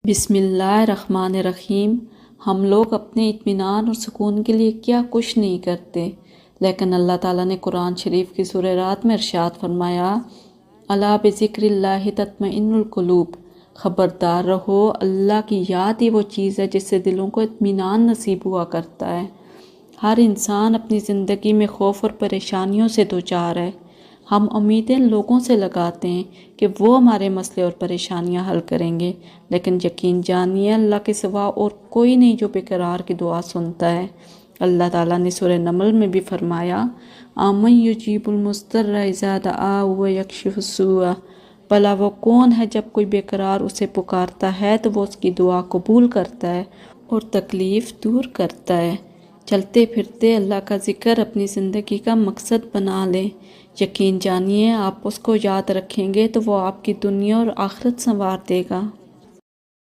بسم اللہ الرحمن الرحیم۔ ہم لوگ اپنے اطمینان اور سکون کے لیے کیا کچھ نہیں کرتے، لیکن اللہ تعالیٰ نے قرآن شریف کی سورہ رات میں ارشاد فرمایا، الا بذکر اللہ تطمئن القلوب، خبردار رہو، اللہ کی یاد ہی وہ چیز ہے جس سے دلوں کو اطمینان نصیب ہوا کرتا ہے۔ ہر انسان اپنی زندگی میں خوف اور پریشانیوں سے دوچار ہے۔ ہم امیدیں لوگوں سے لگاتے ہیں کہ وہ ہمارے مسئلے اور پریشانیاں حل کریں گے، لیکن یقین جانیے اللہ کے سوا اور کوئی نہیں جو بے قرار کی دعا سنتا ہے۔ اللہ تعالیٰ نے سورہ نمل میں بھی فرمایا، آمن یجیب المضطر اذا دعاہ ویکشف السوء، بھلا وہ کون ہے جب کوئی بے قرار اسے پکارتا ہے تو وہ اس کی دعا قبول کرتا ہے اور تکلیف دور کرتا ہے۔ چلتے پھرتے اللہ کا ذکر اپنی زندگی کا مقصد بنا لیں۔ یقین جانیے آپ اس کو یاد رکھیں گے تو وہ آپ کی دنیا اور آخرت سنوار دے گا۔